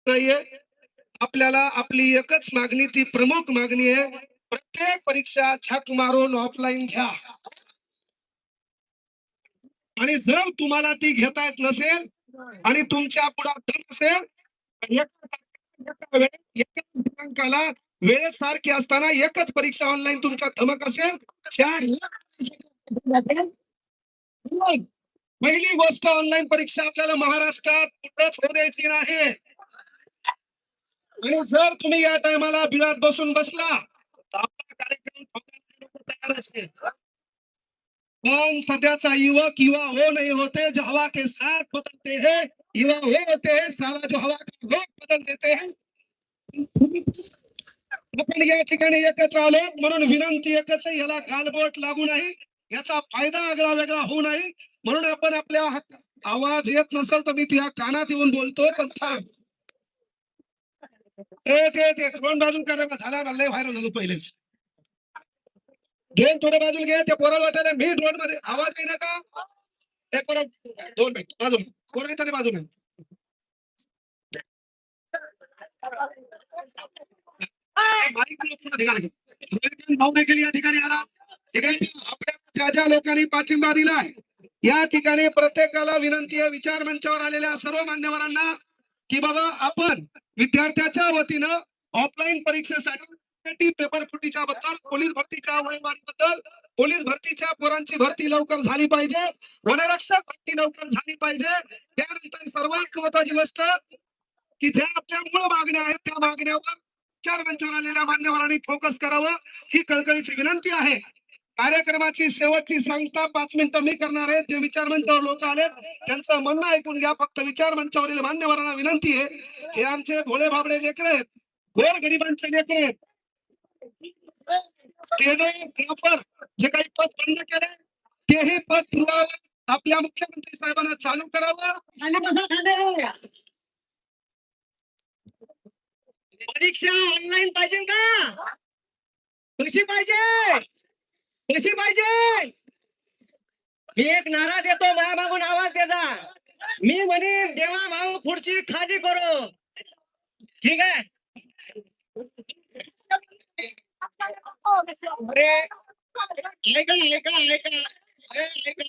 नाहीये. आपल्याला आपली एकच मागणी, ती प्रमुख मागणी आहे, प्रत्येक परीक्षा झक मारून ऑफलाईन घ्या. आणि जर तुम्हाला ती घेता येत नसेल आणि तुमच्या पुढे दम असेल, एकाच दिनांकाला वेळेत सारखी असताना एकच परीक्षा ऑनलाईन तुमच्या धमक असेल, 4 पहिली गोष्ट, ऑनलाईन परीक्षा आपल्याला महाराष्ट्रात कुठंच होऊ द्यायची नाही. आणि जर तुम्ही या टायमाला बिळात बसून बसला तर आपला कार्यक्रम तयार असेल. पण सध्याचा युवक युवा हो नहीं होते, जो हवा के साथ बदलते हैं, युवा हो होते हैं, सारा जो हवा का रोग बदल देते हैं. आपण या ठिकाणी एकत्र आलो म्हणून विनंती एकच आहे, याला गालबोट लागू नाही, याचा फायदा आगळा वेगळा होऊ नाही. म्हणून आपण आपल्या आवाज येत नसेल तर मी त्या कानात येऊन बोलतो. पण थांब, ते ड्रोन बाजून करा झाला, मला व्हायरल झालो पहिलेच. ड्रोन थोडे बाजूला घे, ते पोराला वाटायला मी ड्रोन मध्ये आवाज येईना का. ते परत 2 मिनिट बाजूला, पोराच्या बाजूला. भाऊ देखील या ठिकाणी आला. आपल्या ज्या ज्या लोकांनी पाठिंबा दिलाय, या ठिकाणी प्रत्येकाला विनंती आहे, विचार मंचावर आलेल्या सर्व मान्यवरांना, की बाबा आपण विद्यार्थ्याच्या वतीनं ऑफलाईन परीक्षेसाठी पेपर फुटीच्या बद्दल, पोलीस भरतीच्या बद्दल, पोलीस भरतीच्या पोरांची भरती लवकर झाली पाहिजे, वनरक्षक भरती लवकर झाली पाहिजे. त्यानंतर सर्वात महत्वाची गोष्ट, की ज्या आपल्या मूळ मागण्या आहेत त्या मागण्यावर विचार मंचावर आलेल्या मान्यवरांनी फोकस करावं, ही कळकळीची विनंती आहे. कार्यक्रमाची शेवटची सांगता 5 मिनिटं मी करणार आहे. जे विचार मंचावर लोक आले त्यांचं म्हणणं ऐकून घ्या. फक्त विचार मंचावरील मान्यवरांना विनंती आहे, हे आमचे भोळे भाबडे लेकर आहेत, गोर गरिबांचे लेकर आहेत. स्टेनोग्राफर जे काही पद बंद केले, तेही पद पूर्वावर आपल्या मुख्यमंत्री साहेबांना चालू करावं. परीक्षा ऑनलाईन पाहिजे का? कशी पाहिजे, कशी पाहिजे? मी एक नारा देतो, माझ्या मागून आवाज द्यायचा. मी म्हणे देवा भाऊ खुर्ची खाली करो. ठीक आहे. अरे ऐका ऐका ऐका ऐका,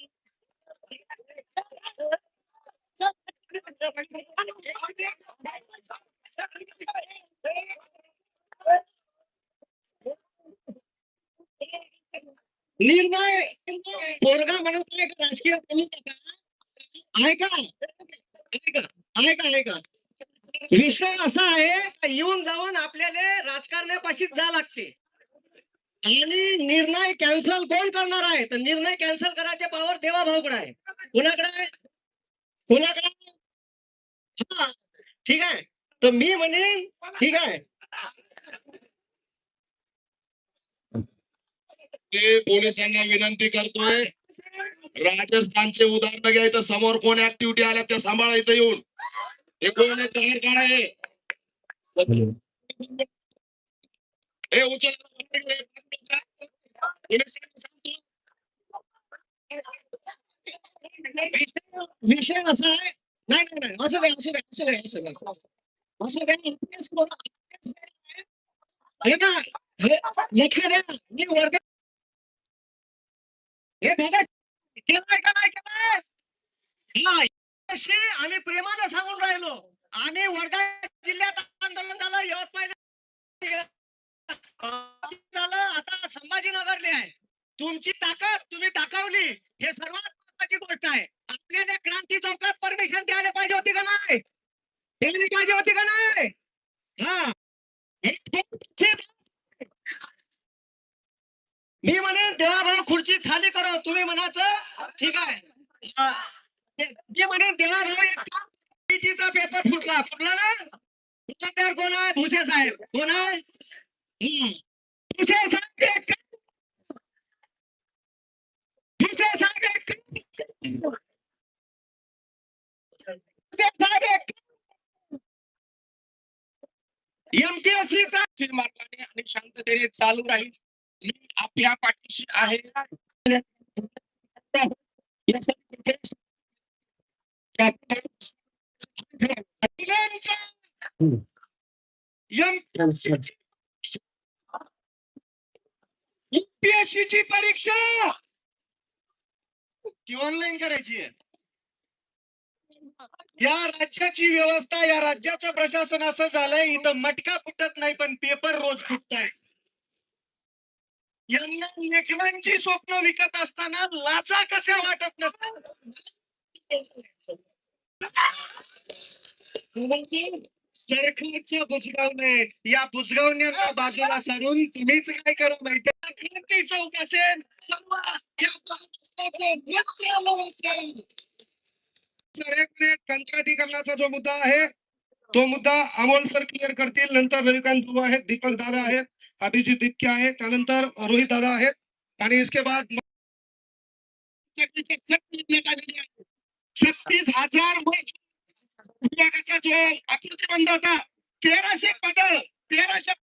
निर्णय पोरगा म्हणत नाही राजकीय ऐका ऐका ऐका ऐका, विषय असा आहे, येऊन जाऊन आपल्याला राजकारणापाशीच जा लागते. आणि निर्णय कॅन्सल कोण करणार आहे, तर निर्णय कॅन्सल करायचे पावर देवा भाऊकडे आहे. कोणाकडे आहे, कोणाकडे? हा ठीक आहे. तर मी म्हणेन ठीक आहे, पोलिसांना विनंती करतोय, राजस्थानचे उदाहरण घ्यायचं, समोर कोण ऍक्टिव्हिटी आल्या त्या सांभाळायचं, येऊन हे कोण बाहेर काढाय. हे उचल विषय असा आहे. नाही नाही नाही, असं काय असं काय असं काय असं काय असं काय एखाद्या मी वर्ग हे बघा केलाय का नाही केलाय. आम्ही प्रेमानं सांगून राहिलो. आम्ही वर्धा जिल्ह्यात आंदोलन झालं, यवतमाळ झालं, आता संभाजीनगरले आहे. तुमची ताकद तुम्ही दाखवली, हे सर्वात महत्वाची गोष्ट आहे. आपल्याला क्रांती चौकात परमिशन द्यायला पाहिजे होती का नाही, द्यायला पाहिजे होती का नाही. हा मी म्हणे देवा भाऊ खुर्ची खाली करो, तुम्ही म्हणायचं ठीक आहे. मी म्हणे देवा भाऊ पेपर फुटला फुटला ना. दुकानदार कोण आहे, भुसे साहेब. कोण आहे, भुसे साहेब. भुसे साहेब एमपीएससीचा मार्गाने आणि शांततेने चालू राहील. मी आपल्या पाठीशी आहे. UPSC ची परीक्षा ती ऑनलाईन करायची आहे. या राज्याची व्यवस्था, या राज्याचं प्रशासन असं झालंय, इथं मटका फुटत नाही पण पेपर रोज फुटताय. यांना लेखनांची स्वप्न विकत असताना लाजा कशा वाटत नसतात. सरकारचं बुजगावणे, या बुजगावण्यांना बाजूला सारून तुम्हीच काय करा माहिती, क्रांती चौक असेल, या महाराष्ट्राचं मंत्रालय असेल. सर एक मिनिट, कंत्राटीकरणाचा जो मुद्दा आहे तो मुद्दा अमोल सर क्लिअर करतील. नंतर रविकांत भाऊ आहेत, दीपक दादा आहेत, अभिजित दिपके आहेत, त्यानंतर रोहित दादा आहेत आणि इसके बाद 36,000 विभागाचा जो आकृतीबंध होता 1300 पद 1300